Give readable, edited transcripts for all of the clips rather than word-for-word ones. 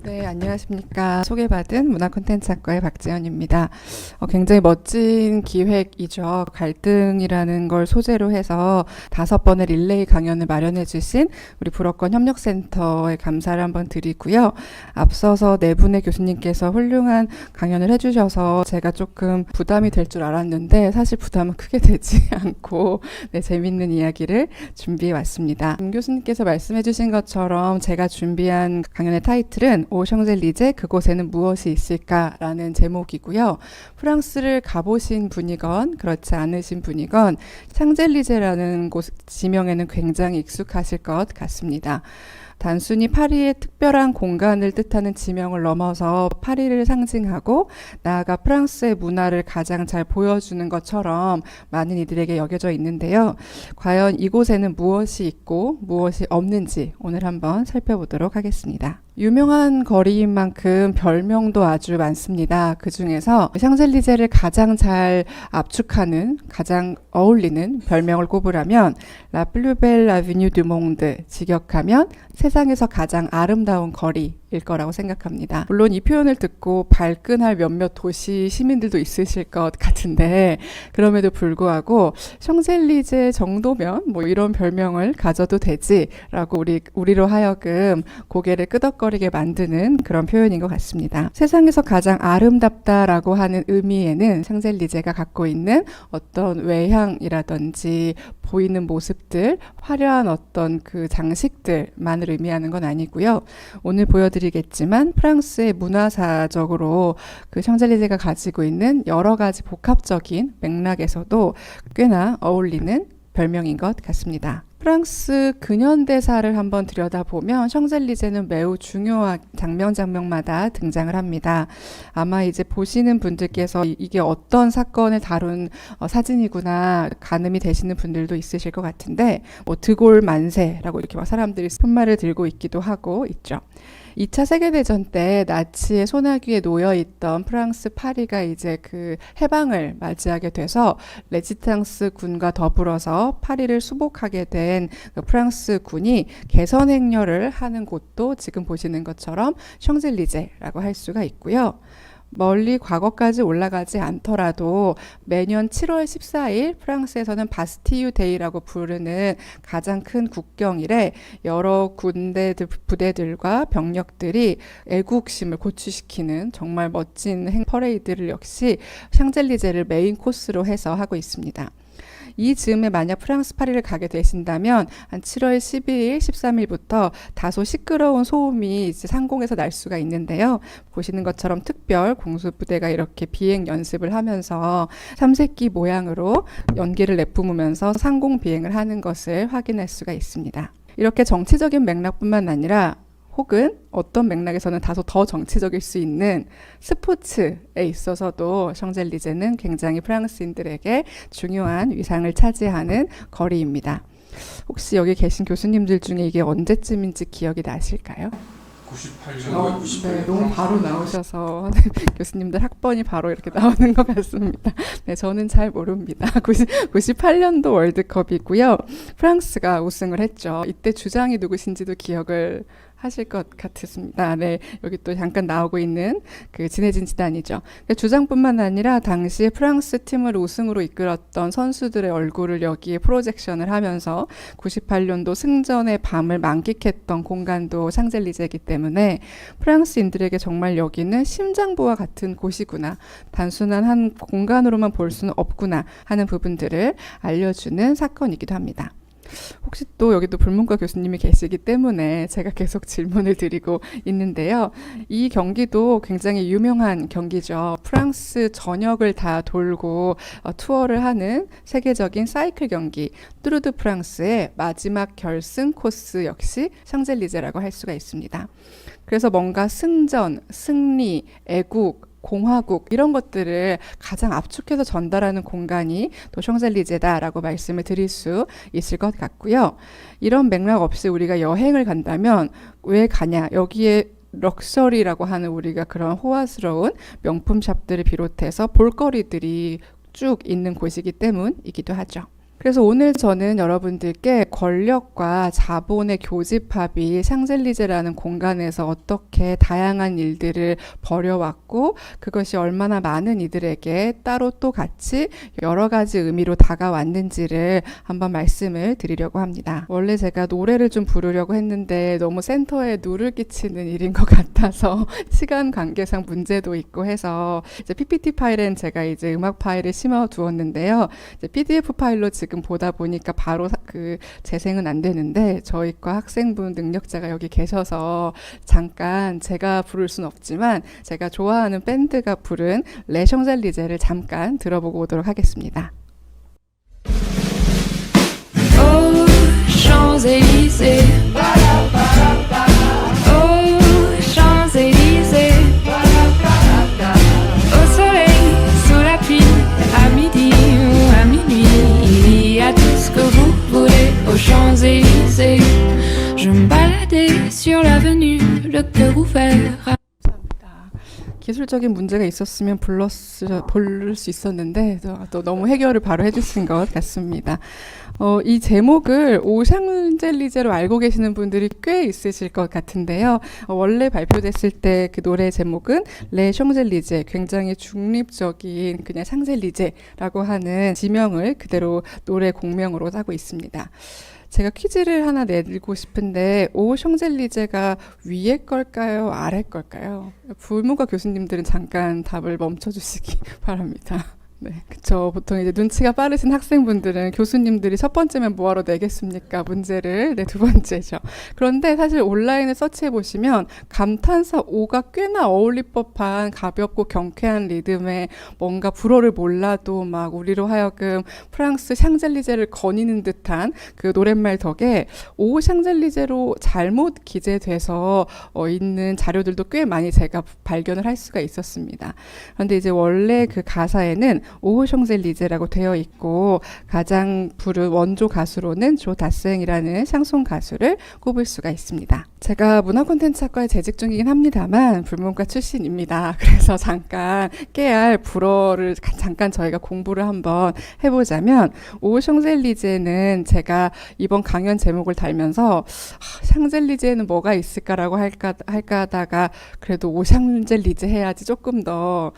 네, 안녕하십니까. 소개받은 문화콘텐츠학과의 박지연입니다. 굉장히 멋진 기획이죠. 갈등이라는 걸 소재로 해서 5번의 릴레이 강연을 마련해 주신 우리 불어권 협력센터에 감사를 한번 드리고요. 앞서서 4분의 교수님께서 훌륭한 강연을 해주셔서 제가 조금 부담이 될 줄 알았는데 사실 부담은 크게 되지 않고 재밌는 이야기를 준비해 왔습니다. 김 교수님께서 말씀해 주신 것처럼 제가 준비한 강연의 타이틀은 오 샹젤리제 그곳에는 무엇이 있을까라는 제목이고요. 프랑스를 가보신 분이건 그렇지 않으신 분이건 샹젤리제라는 곳 지명에는 굉장히 익숙하실 것 같습니다. 단순히 파리의 특별한 공간을 뜻하는 지명을 넘어서 파리를 상징하고 나아가 프랑스의 문화를 가장 잘 보여주는 것처럼 많은 이들에게 여겨져 있는데요. 과연 이곳에는 무엇이 있고 무엇이 없는지 오늘 한번 살펴보도록 하겠습니다. 유명한 거리인 만큼 별명도 아주 많습니다. 그 중에서 샹젤리제를 가장 잘 압축하는, 가장 어울리는 별명을 꼽으라면 라 플루벨 아비뉴 두 몽드, 직역하면 세상에서 가장 아름다운 거리일 거라고 생각합니다. 물론 이 표현을 듣고 발끈할 몇몇 도시 시민들도 있으실 것 같은데 그럼에도 불구하고 샹젤리제 정도면 뭐 이런 별명을 가져도 되지라고 우리로 하여금 고개를 끄덕거리게 만드는 그런 표현인 것 같습니다. 세상에서 가장 아름답다라고 하는 의미에는 샹젤리제가 갖고 있는 어떤 외향이라든지 보이는 모습들, 화려한 어떤 그 장식들만을 의미하는 건 아니고요. 오늘 보여드리겠지만 프랑스의 문화사적으로 그 샹젤리제가 가지고 있는 여러 가지 복합적인 맥락에서도 꽤나 어울리는 별명인 것 같습니다. 프랑스 근현대사를 한번 들여다보면 샹젤리제는 매우 중요한 장면마다 등장을 합니다. 아마 이제 보시는 분들께서 이게 어떤 사건을 다룬 사진이구나 가늠이 되시는 분들도 있으실 것 같은데 뭐 드골 만세라고 이렇게 막 사람들이 손말을 들고 있기도 하고 있죠. 2차 세계대전 때 나치의 소나기에 놓여있던 프랑스 파리가 이제 그 해방을 맞이하게 돼서 레지탕스 군과 더불어서 파리를 수복하게 된 프랑스 군이 개선 행렬을 하는 곳도 지금 보시는 것처럼 샹젤리제라고 할 수가 있고요. 멀리 과거까지 올라가지 않더라도 매년 7월 14일 프랑스에서는 바스티유 데이라고 부르는 가장 큰 국경일에 여러 군대들, 부대들과 병력들이 애국심을 고취시키는 정말 멋진 퍼레이드를 역시 샹젤리제를 메인 코스로 해서 하고 있습니다. 이 즈음에 만약 프랑스 파리를 가게 되신다면 한 7월 12일, 13일부터 다소 시끄러운 소음이 이제 상공에서 날 수가 있는데요. 보시는 것처럼 특별 공수부대가 이렇게 비행 연습을 하면서 삼색기 모양으로 연기를 내뿜으면서 상공 비행을 하는 것을 확인할 수가 있습니다. 이렇게 정치적인 맥락뿐만 아니라 혹은 어떤 맥락에서는 다소 더 정치적일 수 있는 스포츠에 있어서도 샹젤리제는 굉장히 프랑스인들에게 중요한 위상을 차지하는 거리입니다. 혹시 여기 계신 교수님들 중에 이게 언제쯤인지 기억이 나실까요? 98년, 네, 너무 바로 나오셔서 교수님들 학번이 바로 이렇게 나오는 것 같습니다. 네, 저는 잘 모릅니다. 98년도 월드컵이고요. 프랑스가 우승을 했죠. 이때 주장이 누구신지도 기억을 하실 것 같습니다. 네, 여기 또 잠깐 나오고 있는 그 진해진 지단이죠. 주장뿐만 아니라 당시에 프랑스 팀을 우승으로 이끌었던 선수들의 얼굴을 여기에 프로젝션을 하면서 98년도 승전의 밤을 만끽했던 공간도 샹젤리제이기 때문에 프랑스인들에게 정말 여기는 심장부와 같은 곳이구나. 단순한 한 공간으로만 볼 수는 없구나 하는 부분들을 알려주는 사건이기도 합니다. 혹시 또 여기 또 불문과 교수님이 계시기 때문에 제가 계속 질문을 드리고 있는데요. 이 경기도 굉장히 유명한 경기죠. 프랑스 전역을 다 돌고 투어를 하는 세계적인 사이클 경기 뚜르 드 프랑스의 마지막 결승 코스 역시 샹젤리제라고 할 수가 있습니다. 그래서 뭔가 승전, 승리, 애국, 공화국 이런 것들을 가장 압축해서 전달하는 공간이 또 샹젤리제다라고 말씀을 드릴 수 있을 것 같고요. 이런 맥락 없이 우리가 여행을 간다면 왜 가냐? 여기에 럭셔리라고 하는 우리가 그런 호화스러운 명품 샵들을 비롯해서 볼거리들이 쭉 있는 곳이기 때문이기도 하죠. 그래서 오늘 저는 여러분들께 권력과 자본의 교집합이 샹젤리제라는 공간에서 어떻게 다양한 일들을 벌여왔고 그것이 얼마나 많은 이들에게 따로 또 같이 여러 가지 의미로 다가왔는지를 한번 말씀을 드리려고 합니다. 원래 제가 노래를 좀 부르려고 했는데 너무 센터에 누를 끼치는 일인 것 같아서 시간 관계상 문제도 있고 해서 이제 PPT 파일엔 제가 이제 음악 파일을 심어 두었는데요. 이제 PDF 파일로 지금 보다 보니까 바로 그 재생은 안 되는데 저희 과 학생분 능력자가 여기 계셔서 잠깐 제가 부를 순 없지만 제가 좋아하는 밴드가 부른 레 샹젤리제를 잠깐 들어보고 오도록 하겠습니다. Oh, Champs-Élysées. Oh, Champs-Élysées. Au soleil, sous la pluie, à midi ou à minuit, il y a tout ce que vous voulez aux Champs-Élysées. Je me baladais sur l'avenue, le cœur ouvert. 기술적인 문제가 있었으면 부를 수 있었는데 또 너무 해결을 바로 해주신 것 같습니다. 이 제목을 오 샹젤리제로 알고 계시는 분들이 꽤 있으실 것 같은데요. 원래 발표됐을 때 그 노래 제목은 레 샹젤리제, 굉장히 중립적인 그냥 샹젤리제라고 하는 지명을 그대로 노래 공명으로 하고 있습니다. 제가 퀴즈를 하나 내고 싶은데 오 샹젤리제가 위에 걸까요? 아래 걸까요? 불문과 교수님들은 잠깐 답을 멈춰주시기 바랍니다. 네, 그쵸. 보통 이제 눈치가 빠르신 학생분들은 교수님들이 첫 번째면 뭐하러 내겠습니까? 문제를. 네, 두 번째죠. 그런데 사실 온라인에 서치해 보시면 감탄사 오가 꽤나 어울릴 법한 가볍고 경쾌한 리듬에 뭔가 불어를 몰라도 막 우리로 하여금 프랑스 샹젤리제를 거니는 듯한 그 노랫말 덕에 오 샹젤리제로 잘못 기재돼서 있는 자료들도 꽤 많이 제가 발견을 할 수가 있었습니다. 그런데 이제 원래 그 가사에는 오 샹젤리제라고 되어 있고 가장 부른 원조 가수로는 조 다생이라는 샹송 가수를 꼽을 수가 있습니다. 제가 문화 콘텐츠학과에 재직 중이긴 합니다만 불문과 출신입니다. 그래서 잠깐 깨알 불어를 잠깐 저희가 공부를 한번 해보자면 오 샹젤리제는 제가 이번 강연 제목을 달면서 샹젤리제는 뭐가 있을까라고 할까 하다가 그래도 오 샹젤리제 해야지 조금 더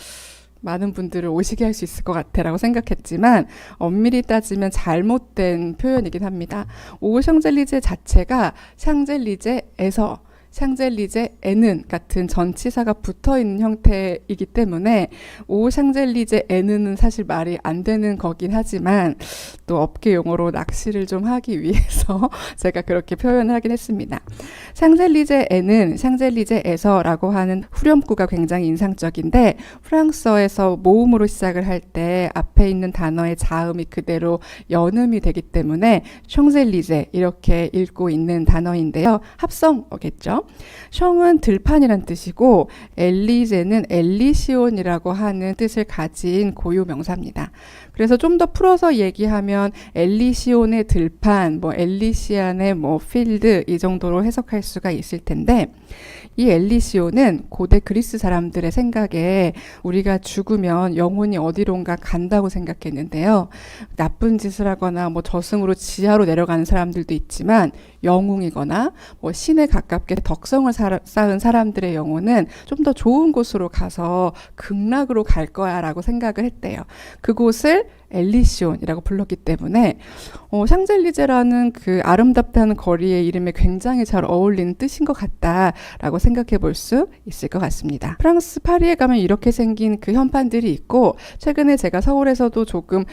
많은 분들을 오시게 할 수 있을 것 같아라고 생각했지만 엄밀히 따지면 잘못된 표현이긴 합니다. 오 샹젤리제 자체가 샹젤리제에서 샹젤리제에는 같은 전치사가 붙어있는 형태이기 때문에 오 샹젤리제에는 사실 말이 안 되는 거긴 하지만 또 업계 용어로 낚시를 좀 하기 위해서 제가 그렇게 표현을 하긴 했습니다. 샹젤리제에는 샹젤리제에서라고 하는 후렴구가 굉장히 인상적인데 프랑스어에서 모음으로 시작을 할 때 앞에 있는 단어의 자음이 그대로 연음이 되기 때문에 샹젤리제 이렇게 읽고 있는 단어인데요. 합성어겠죠. 샹은 들판이란 뜻이고 엘리제는 엘리시온이라고 하는 뜻을 가진 고유 명사입니다. 그래서 좀 더 풀어서 얘기하면 엘리시온의 들판, 엘리시안의 필드 이 정도로 해석할 수가 있을 텐데 이 엘리시온은 고대 그리스 사람들의 생각에 우리가 죽으면 영혼이 어디론가 간다고 생각했는데요. 나쁜 짓을 하거나 저승으로 지하로 내려가는 사람들도 있지만 영웅이거나 신에 가깝게 덕성을 쌓은 사람들의 영혼은 좀 더 좋은 곳으로 가서 극락으로 갈 거야 라고 생각을 했대요. 그곳을 엘리시온이라고 불렀기 때문에 샹젤리제라는 그 아름답다는 거리의 이름에 굉장히 잘 어울리는 뜻인 것 같다라고 생각해 볼 수 있을 것 같습니다. 프랑스 파리에 가면 이렇게 생긴 그 현판들이 있고 최근에 제가 서울에서도 조금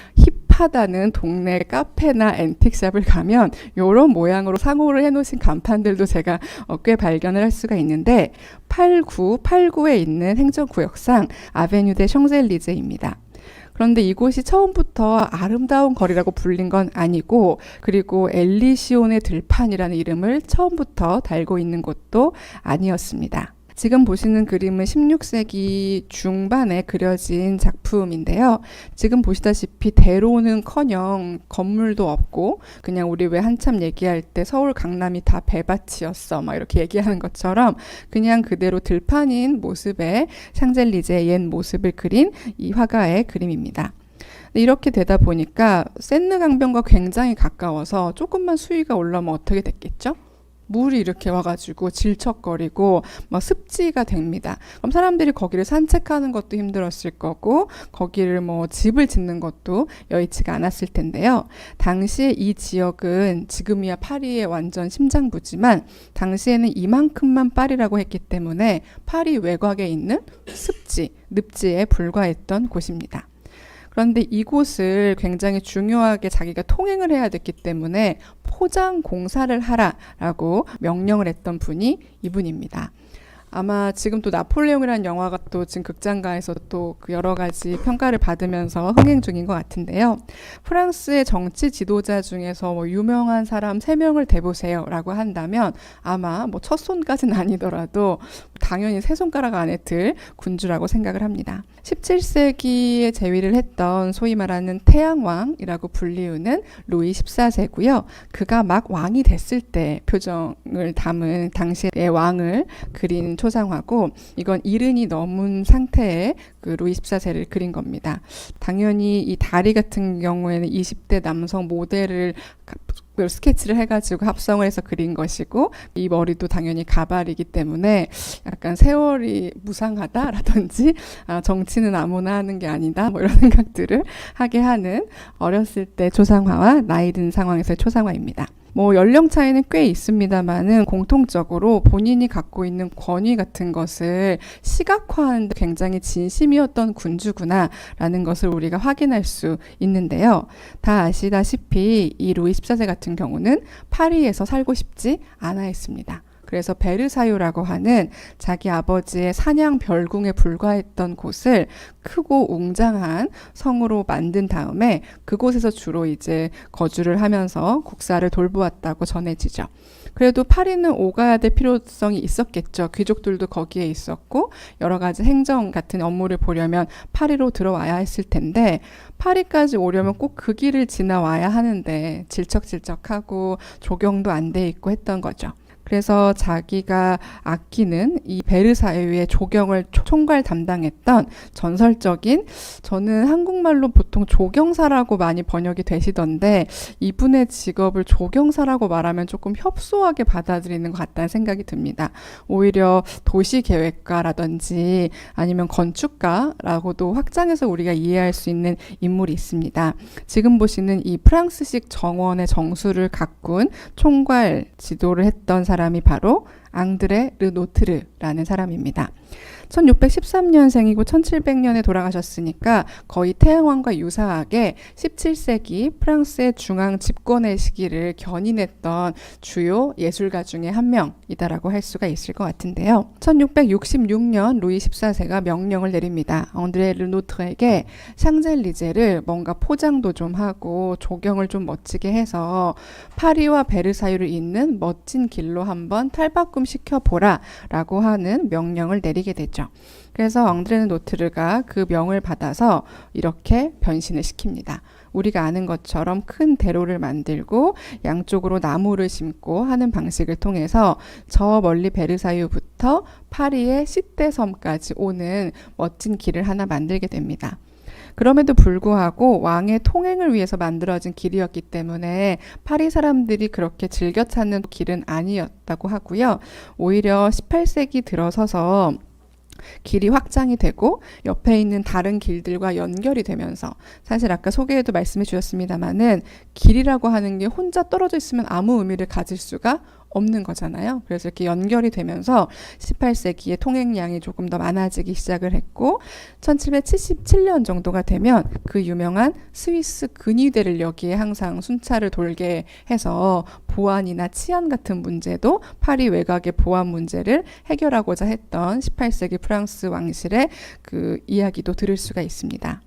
힙하다는 동네 카페나 앤틱샵을 가면 이런 모양으로 상호를 해놓으신 간판들도 제가 꽤 발견을 할 수가 있는데 89에 있는 행정구역상 아베뉴 데 샹젤리제입니다. 그런데 이곳이 처음부터 아름다운 거리라고 불린 건 아니고 그리고 엘리시온의 들판이라는 이름을 처음부터 달고 있는 곳도 아니었습니다. 지금 보시는 그림은 16세기 중반에 그려진 작품인데요. 지금 보시다시피 대로는커녕 건물도 없고 그냥 우리 왜 한참 얘기할 때 서울 강남이 다 배밭이었어 막 이렇게 얘기하는 것처럼 그냥 그대로 들판인 모습의 샹젤리제의 옛 모습을 그린 이 화가의 그림입니다. 근데 이렇게 되다 보니까 세느 강변과 굉장히 가까워서 조금만 수위가 올라오면 어떻게 됐겠죠? 물이 이렇게 와가지고 질척거리고 막 습지가 됩니다. 그럼 사람들이 거기를 산책하는 것도 힘들었을 거고 거기를 뭐 집을 짓는 것도 여의치가 않았을 텐데요. 당시에 이 지역은 지금이야 파리의 완전 심장부지만 당시에는 이만큼만 파리라고 했기 때문에 파리 외곽에 있는 습지, 늪지에 불과했던 곳입니다. 그런데 이곳을 굉장히 중요하게 자기가 통행을 해야 됐기 때문에 포장 공사를 하라라고 명령을 했던 분이 이분입니다. 아마 지금 또 나폴레옹이라는 영화가 또 지금 극장가에서 또 그 여러 가지 평가를 받으면서 흥행 중인 것 같은데요. 프랑스의 정치 지도자 중에서 뭐 유명한 사람 3명을 대보세요 라고 한다면 아마 뭐 첫 손까지는 아니더라도 당연히 세 손가락 안에 들 군주라고 생각을 합니다. 17세기에 재위를 했던 소위 말하는 태양왕이라고 불리우는 루이 14세고요. 그가 막 왕이 됐을 때 표정을 담은 당시의 왕을 그린 초상화고 이건 이른이 넘은 상태의 그 루이 14세를 그린 겁니다. 당연히 이 다리 같은 경우에는 20대 남성 모델을 스케치를 해가지고 합성을 해서 그린 것이고 이 머리도 당연히 가발이기 때문에 약간 세월이 무상하다라든지 정치는 아무나 하는 게 아니다 뭐 이런 생각들을 하게 하는 어렸을 때 초상화와 나이 든 상황에서의 초상화입니다. 뭐 연령 차이는 꽤 있습니다만은 공통적으로 본인이 갖고 있는 권위 같은 것을 시각화하는 데 굉장히 진심이었던 군주구나라는 것을 우리가 확인할 수 있는데요. 다 아시다시피 이 루이 14세 같은 경우는 파리에서 살고 싶지 않아 했습니다. 그래서 베르사유라고 하는 자기 아버지의 사냥 별궁에 불과했던 곳을 크고 웅장한 성으로 만든 다음에 그곳에서 주로 이제 거주를 하면서 국사를 돌보았다고 전해지죠. 그래도 파리는 오가야 될 필요성이 있었겠죠. 귀족들도 거기에 있었고 여러 가지 행정 같은 업무를 보려면 파리로 들어와야 했을 텐데 파리까지 오려면 꼭 그 길을 지나와야 하는데 질척질척하고 조경도 안 돼 있고 했던 거죠. 그래서 자기가 아끼는 이 베르사유의 조경을 총괄 담당했던 전설적인 저는 한국말로 보통 조경사라고 많이 번역이 되시던데 이분의 직업을 조경사라고 말하면 조금 협소하게 받아들이는 것 같다는 생각이 듭니다. 오히려 도시계획가라든지 아니면 건축가라고도 확장해서 우리가 이해할 수 있는 인물이 있습니다. 지금 보시는 이 프랑스식 정원의 정수를 가꾼 총괄 지도를 했던 사람이 바로 앙드레 르노트르라는 사람입니다. 1613년생이고 1700년에 돌아가셨으니까 거의 태양왕과 유사하게 17세기 프랑스의 중앙 집권의 시기를 견인했던 주요 예술가 중에 한 명이다라고 할 수가 있을 것 같은데요. 1666년 루이 14세가 명령을 내립니다. 앙드레 르노트르에게 샹젤리제를 뭔가 포장도 좀 하고 조경을 좀 멋지게 해서 파리와 베르사유를 잇는 멋진 길로 한번 탈바꿈 시켜보라 라고 하는 명령을 내리게 되죠. 그래서 앙드레 노트르가 그 명을 받아서 이렇게 변신을 시킵니다. 우리가 아는 것처럼 큰 대로를 만들고 양쪽으로 나무를 심고 하는 방식을 통해서 저 멀리 베르사유부터 파리의 시대섬까지 오는 멋진 길을 하나 만들게 됩니다. 그럼에도 불구하고 왕의 통행을 위해서 만들어진 길이었기 때문에 파리 사람들이 그렇게 즐겨 찾는 길은 아니었다고 하고요. 오히려 18세기 들어서서 길이 확장이 되고 옆에 있는 다른 길들과 연결이 되면서 사실 아까 소개에도 말씀해 주셨습니다마는 길이라고 하는 게 혼자 떨어져 있으면 아무 의미를 가질 수가 없는 거잖아요. 그래서 이렇게 연결이 되면서 18세기에 통행량이 조금 더 많아지기 시작을 했고 1777년 정도가 되면 그 유명한 스위스 근위대를 여기에 항상 순찰을 돌게 해서 보안이나 치안 같은 문제도 파리 외곽의 보안 문제를 해결하고자 했던 18세기 프랑스 왕실의 그 이야기도 들을 수가 있습니다.